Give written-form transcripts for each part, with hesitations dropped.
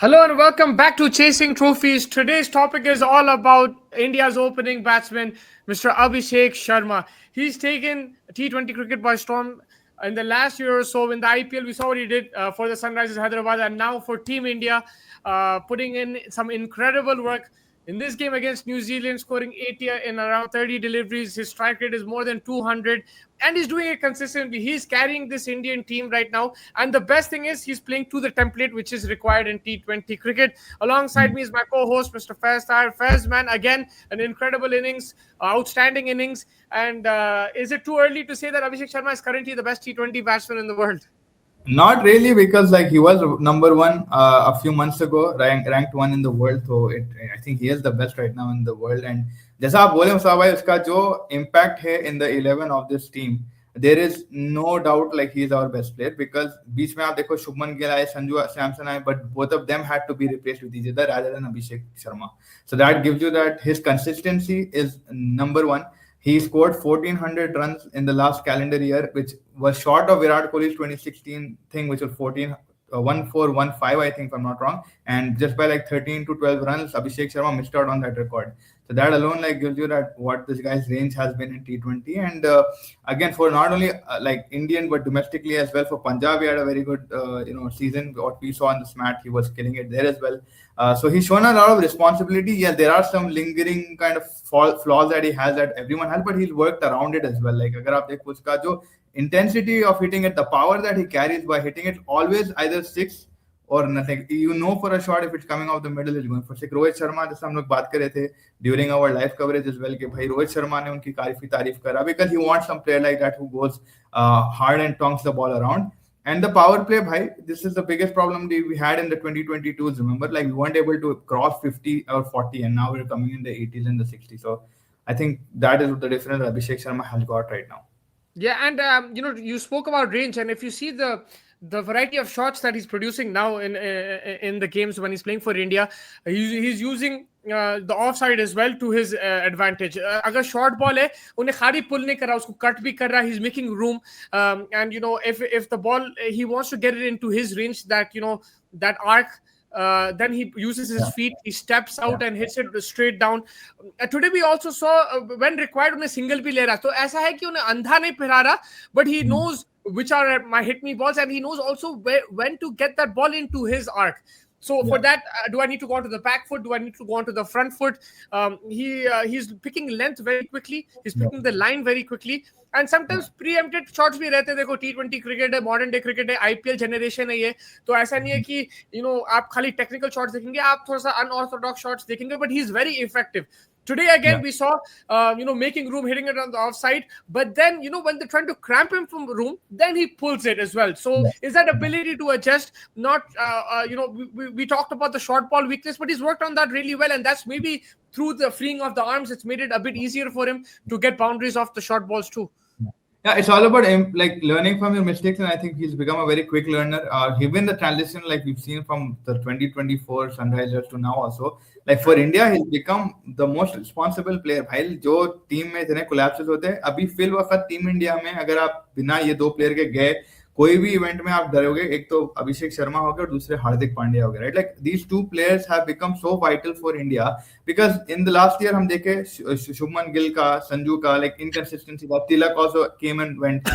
Hello and welcome back to Chasing Trophies. Today's topic is all about India's opening batsman, Mr. Abhishek Sharma. He's taken T20 cricket by storm in the last year or so. In the IPL, we saw what he did for the Sunrisers Hyderabad, and now for Team India, putting in some incredible work. In this game against New Zealand, scoring 80 in around 30 deliveries, his strike rate is more than 200, and he's doing it consistently. He's carrying this Indian team right now, and the best thing is he's playing to the template which is required in T20 cricket. Alongside me is my co-host, Mr. Faiz Tahir. Faiz, man, again an incredible innings, outstanding innings. And is it too early to say that Abhishek Sharma is currently the best T20 batsman in the world? Not really, because like he was number one a few months ago, ranked one in the world. So I think he is the best right now in the world. And जैसा आप बोले मुसा भाई, उसका जो impact है in the 11 of this team, there is no doubt like he is our best player, because बीच में आप देखो शुभमन गिल आए, संजू सैमसन आए, but both of them had to be replaced with each other rather than Abhishek Sharma. So that gives you that his consistency is number one. He scored 1,400 runs in the last calendar year, which was short of Virat Kohli's 2016 thing, which was 1415, I think, if I'm not wrong. And just by like 13 to 12 runs, Abhishek Sharma missed out on that record. So that alone like gives you that what this guy's range has been in T20. And again, for not only like Indian but domestically as well, for Punjab, he had a very good season. What we saw in this match, he was killing it there as well. So he's shown a lot of responsibility. Yeah, there are some lingering kind of flaws that he has that everyone has, but he's worked around it as well. Like agar aap dekho uska jo intensity of hitting it, the power that he carries by hitting it, always either six or nothing. You know for a shot if it's coming off the middle, it's going for six. Rohit Sharma, जैसे हम लोग बात कर रहे थे during our live coverage as well, कि भाई रोहित शर्मा ने उनकी काफी तारीफ करा, because he wants some player like that who goes hard and tonks the ball around. And the power play, bhai, this is the biggest problem we had in the 2022s. Remember, like we weren't able to cross 50 or 40, and now we're coming in the 80s and the 60s. So I think that is the difference Abhishek Sharma has got right now. Yeah, and you spoke about range, and if you see the variety of shots that he's producing now in the games when he's playing for India, he's using the offside as well to his advantage. अगर short ball है, उन्हें खाली pull नहीं कर रहा, उसको cut भी कर रहा, he's making room. And if the ball he wants to get it into his range, that arc. Then he uses his feet, he steps out and hits it straight down. Today we also saw when required उन्हें single भी ले रहा, तो ऐसा है कि उन्हें अंधा नहीं फिरा रहा, but he knows which are my hit me balls, and he knows also when to get that ball into his arc. So for that, do I need to go onto the back foot? Do I need to go onto the front foot? He's picking length very quickly. He's picking the line very quickly. And sometimes preempted shots भी रहते हैं. देखो T20 cricket है, modern day cricket है, IPL generation है ये. तो ऐसा नहीं है कि आप खाली technical shots देखेंगे, आप थोड़ा सा unorthodox shots देखेंगे. But he's very effective. Today again we saw making room, hitting it on the offside, but then when they're trying to cramp him from room, then he pulls it as well. So is that ability to adjust? Not we talked about the short ball weakness, but he's worked on that really well, and that's maybe through the freeing of the arms, it's made it a bit easier for him to get boundaries off the short balls too. Yeah, it's all about like learning from your mistakes, and I think he's become a very quick learner. Given the transition, like we've seen from the 2024 Sunrisers to now also, like for India, he's become the most responsible player. भाई जो team में इतने collapses होते हैं, अभी fill वक्त team India में अगर आप बिना ये दो प्लेयर के गए कोई भी इवेंट में आप डरोगे, एक तो अभिषेक शर्मा हो गया और दूसरे हार्दिक पांड्या हो गया, right? Like these two players have become so vital for India, because in the last year हम देखे शुभमन गिल का, संजू का लाइक इनकंसिस्टेंसी था, Tilak also came and went,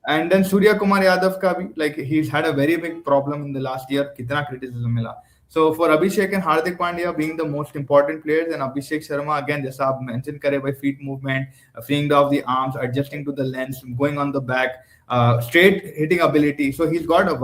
and then Surya Kumar Yadav का भी like he had a very big problem in the last year, कितना criticism मिला. So for Abhishek and Hardik Pandya being the most important players, and Abhishek Sharma again, जैसा आप mention करे by feet movement, freeing off the arms, adjusting to the length, going on the back, straight hitting ability. So he's got a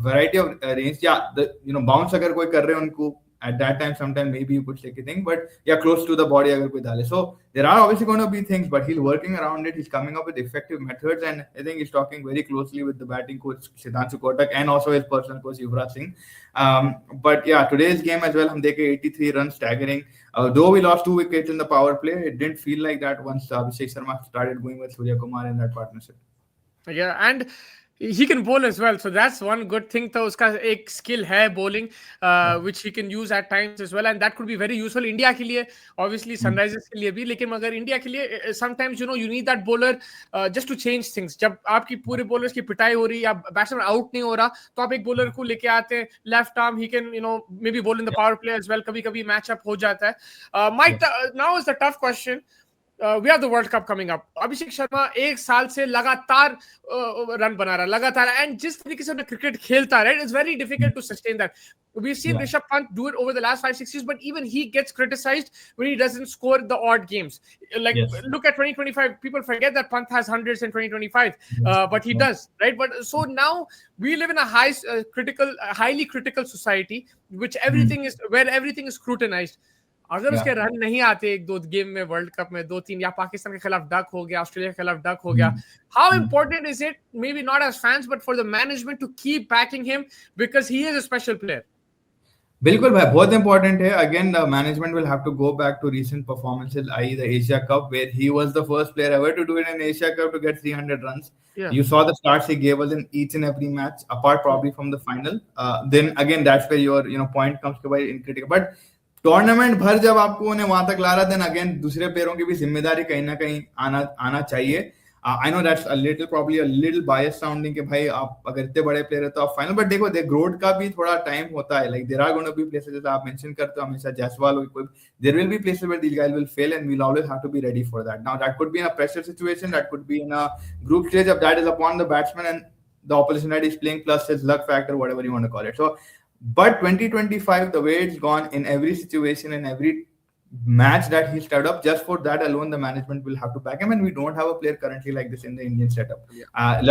variety of range. Yeah, bounce अगर कोई कर रहे हैं उनको at that time, sometime maybe you could take a thing, but yeah, close to the body अगर कोई डाले. So there are obviously going to be things, but he's working around it. He's coming up with effective methods, and I think he's talking very closely with the batting coach Siddhanshu Kotak and also his personal coach Yuvraj Singh. But yeah, today's game as well, हम देखे 83 runs, staggering. Though we lost 2 wickets in the power play, it didn't feel like that once Abhishek Sharma started going with Surya Kumar in that partnership. Yeah, and he can bowl as well, so that's one good thing. तो उसका एक skill है bowling, Yeah. which he can use at times as well, and that could be very useful India के लिए, obviously Mm. Sunrisers के लिए भी. लेकिन मगर India के लिए sometimes you need that bowler just to change things. जब आपकी पूरे bowlers की पिटाई हो रही है या batsman out नहीं हो रहा, तो आप एक bowler को लेके आते हैं left arm, he can maybe bowl in the power play as well. कभी कभी match up हो जाता है. Yeah. Now is the tough question. We have the World Cup coming up. Abhishek Sharma एक साल से लगातार रन बना रहा है, लगातार, एंड जिस तरीके से क्रिकेट खेलता है, it's very difficult to sustain that. We've seen Yeah. Rishabh Pant do it over the last 5-6 years, but even he gets criticized when he doesn't score the odd games. Like, Yes. look at 2025. People forget that Pant has hundreds in 2025, Yes. but he Yeah. does, right? But so now we live in a highly critical society, which Mm. where everything is scrutinized. अगर Yeah. उसके run नहीं आते एक दो game में, world cup में 2-3, या पाकिस्तान के खिलाफ डक हो गया, ऑस्ट्रेलिया के खिलाफ डक हो गया, Mm. How Mm. Important is it, may be not as fans but for the management to keep backing him because he is a special player? बिल्कुल भाई, बहुत इंपॉर्टेंट है. Again the management will have to go back to recent performances, I the Asia cup, where he was the first player ever to do it in Asia cup to get 300 runs. Yeah. You saw the starts he gave us in each and every match, apart probably from the final. Then again, that's where your point comes to by in critical. But tournament भर जब आपको उन्हें वहां तक ला रहा, then again दूसरे प्लेयरों की भी जिम्मेदारी कहीं ना कहीं आना चाहिए. I know that's probably a little biased sounding कि भाई आप अगर इतने बड़े प्लेयर है तो आप फाइनल, बट देखो ग्रोथ का भी थोड़ा टाइम होता है. Like there are gonna be places, जैसे आप मेंशन करते हो हमेशा Jaiswal, there will be places where these guys will fail and we will always have to be ready for that. Now that could be in a pressure situation, that could be in a group stage, अब that is upon the batsman and the opposition that is playing plus his luck factor, whatever you want to call it. So but 2025, the way it's gone, in every situation, in every match that he stepped up, just for that alone the management will have to back him, and we don't have a player currently like this in the Indian setup.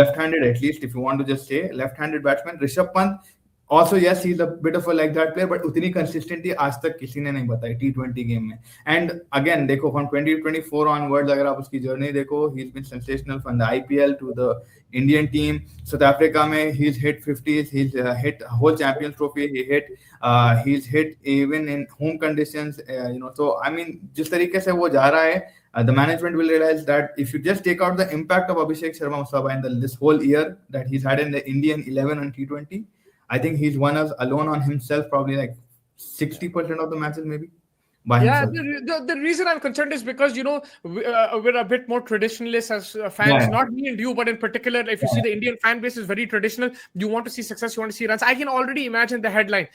Left-handed, at least, if you want to just say left-handed batsman. Rishabh Pant also, yes, he's a bit of a like that player, but उतनी consistency आज तक किसी ने नहीं बताई T20 game में. And again, देखो from 2024 onwards, अगर आप उसकी जर्नी देखो, he's been sensational from the IPL to the Indian team. South Africa में he's hit 50s, he's hit whole Champions Trophy, he's hit even in home conditions, So I mean, जिस तरीके से वो जा रहा है, the management will realize that if you just take out the impact of Abhishek Sharma Musaba in this whole year that he's had in the Indian 11 and T20, I think he's won us alone on himself probably like 60% of the matches, maybe by Yeah, himself. the reason I'm concerned is because we're a bit more traditionalist as fans. Yeah. Not me and you, but in particular, if you see the Indian fan base is very traditional. You want to see success, you want to see runs. I can already imagine the headline: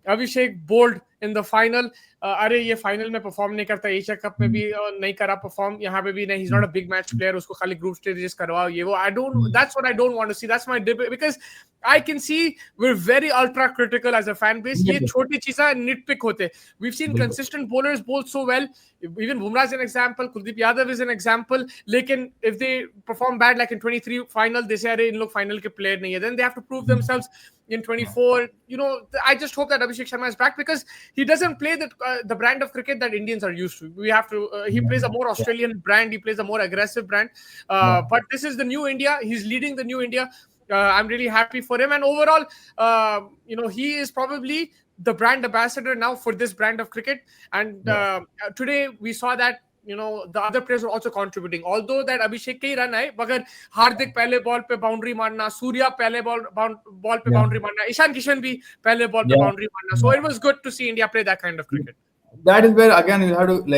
Abhishek bowled in the final. अरे ये final में perform नहीं करता, Asia cup में भी नहीं करा perform, यहाँ पे भी नहीं, he's not a big match player, उसको खाली ग्रुप स्टेजेस करवाओ, ये वो. That's what I don't want to see. That's my debate, because I can see we're very ultra critical as a fan base. ये छोटी चीज़ें nitpick होते. We've seen consistent bowlers bowl so well. Even Bumrah is an example, Kuldeep Yadav is an example. लेकिन if they perform bad like in 23 final, they say अरे इन लोग final के player नहीं है. Then they have to prove themselves in 24. I just hope that Abhishek Sharma is back, because he doesn't play the brand of cricket that Indians are used to. We have to. He plays a more Australian brand. He plays a more aggressive brand. But this is the new India. He's leading the new India. I'm really happy for him. And overall, he is probably the brand ambassador now for this brand of cricket. And today we saw that the other players were also contributing. Although that Abhishek के ही run है, मगर हार्दिक पहले ball पे boundary मारना, सूर्या पहले ball पे boundary मारना, ईशान किशन भी पहले बॉल पे बाउंड्री मारना. So it was good to see India play that kind of cricket. That is where again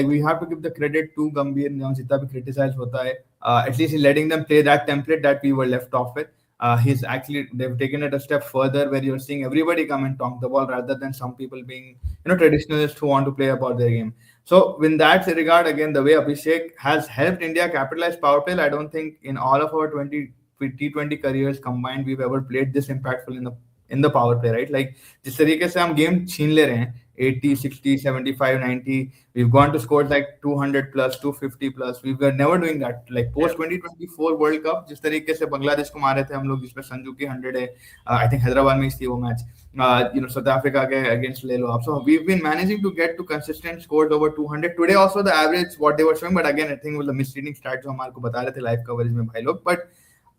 we have to give the credit to Gambhir, जितना भी criticize होता है, at least he's letting them play that template that we were left off with. They've taken it a step further, where you're seeing everybody come and talk the ball rather than some people being traditionalists who want to play about their game. So in that regard, again, the way Abhishek has helped India capitalize power play, I don't think in all of our T20 careers combined we've ever played this impactful in the power play, right? Like जिस तरीके से हम game छीन ले रहे हैं, 80, 60, 75, 90, we've gone to scores like 200 plus, 250 plus. We were never doing that. Like post 2024 World Cup, जिस तरीके से बांग्लादेश को मारे थे हम लोग, जिसमें संजू की 100 है, I think हैदराबाद में थी वो मैच, South Africa against ले लो आप. So we've been managing to get to consistent scores over 200. Today also the average what they were showing, but again I think it was the misleading stats जो हमारे को बता रहे थे live coverage में भाई लोग. But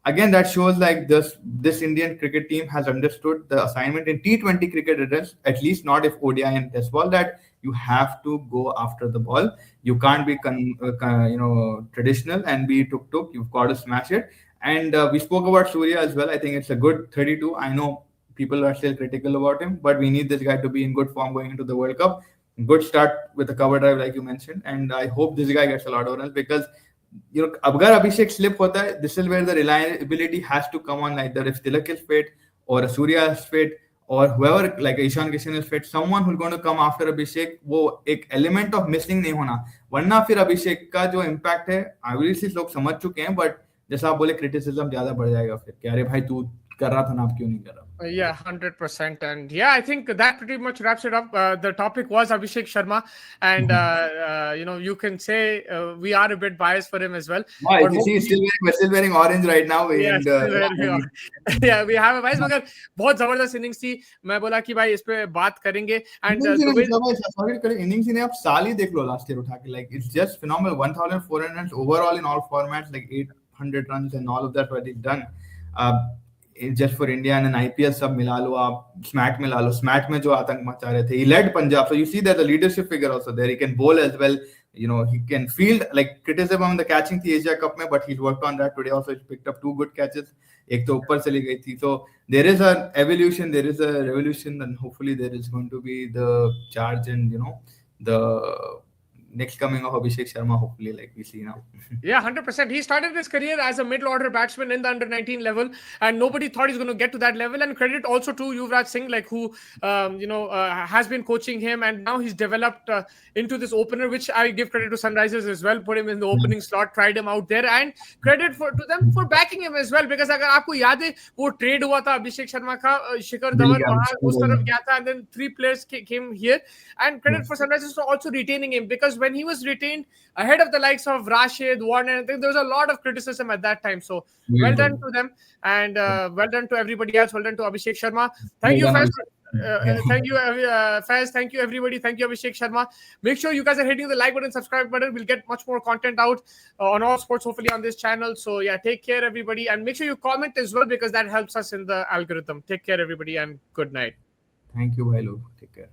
again, that shows like this Indian cricket team has understood the assignment in T20 cricket, at least not if ODI and Test ball, that you have to go after the ball. You can't be traditional and be tuk-tuk. You've got to smash it. And we spoke about Surya as well. I think it's a good 32. I know people are still critical about him, but we need this guy to be in good form going into the World Cup. Good start with the cover drive, like you mentioned, and I hope this guy gets a lot of runs because अगर अभिषेक slip होता है, this is where the reliability has to come on. Either if Tilak is fit or Surya is fit or whoever like Ishan Kishan is fit, someone who's going to come after Abhishek, वो एक element of missing नहीं होना, वरना फिर अभिषेक का जो impact है obviously लोग समझ चुके हैं, but जैसा आप बोले क्रिटिसिज्म ज्यादा बढ़ जाएगा फिर कि अरे भाई तू कर रहा था ना, आप क्यों नहीं कर रहा. Yeah, 100%. And yeah, I think that pretty much wraps it up. The topic was Abhishek Sharma. And, you can say we are a bit biased for him as well. Why? But You see, we're still wearing orange right now. yeah, And still where we are. Yeah, we have a bias. मगर बहुत जबरदस्त innings थी. मैं बोला कि भाई इस पे बात करेंगे. And innings ने आप साल ही देख लो last year उठा के, like it's just phenomenal. 1,400 runs overall in all formats, like 800 runs and all of that what he's done. Just for India and an IPL सब मिला लो आप, SMAT मिला लो, SMAT में जो आतंक मचा रहे थे, he led Punjab, so you see that the leadership figure also there. He can bowl as well, he can field. Like criticism on the catching थी Asia Cup में, but he's worked on that today also. He picked up 2 good catches, एक तो ऊपर चली गई थी. So there is an evolution, there is a revolution, and hopefully there is going to be the charge and the next coming of Abhishek Sharma, hopefully, like we see now. Yeah, 100%. He started his career as a middle order batsman in the under 19 level, and nobody thought he's going to get to that level. And credit also to Yuvraj Singh, like who, has been coaching him, and now he's developed into this opener, which I give credit to Sunrisers as well. Put him in the opening slot, tried him out there, and credit to them for backing him as well. Because अगर आपको याद है वो trade हुआ था अभिषेक शर्मा का, शिखर धवन वहाँ उस तरफ गया था, and then 3 players came here. And credit for Sunrisers for also retaining him, because when he was retained ahead of the likes of Rashid, Warner, I think there was a lot of criticism at that time. So well done to them, and well done to everybody else. Well done to Abhishek Sharma. Thank you, Faiz. Thank you, Faiz. Thank you, everybody. Thank you, Abhishek Sharma. Make sure you guys are hitting the like button, subscribe button. We'll get much more content out on all sports, hopefully, on this channel. So yeah, take care, everybody, and make sure you comment as well, because that helps us in the algorithm. Take care, everybody, and good night. Thank you, bhai log. Take care.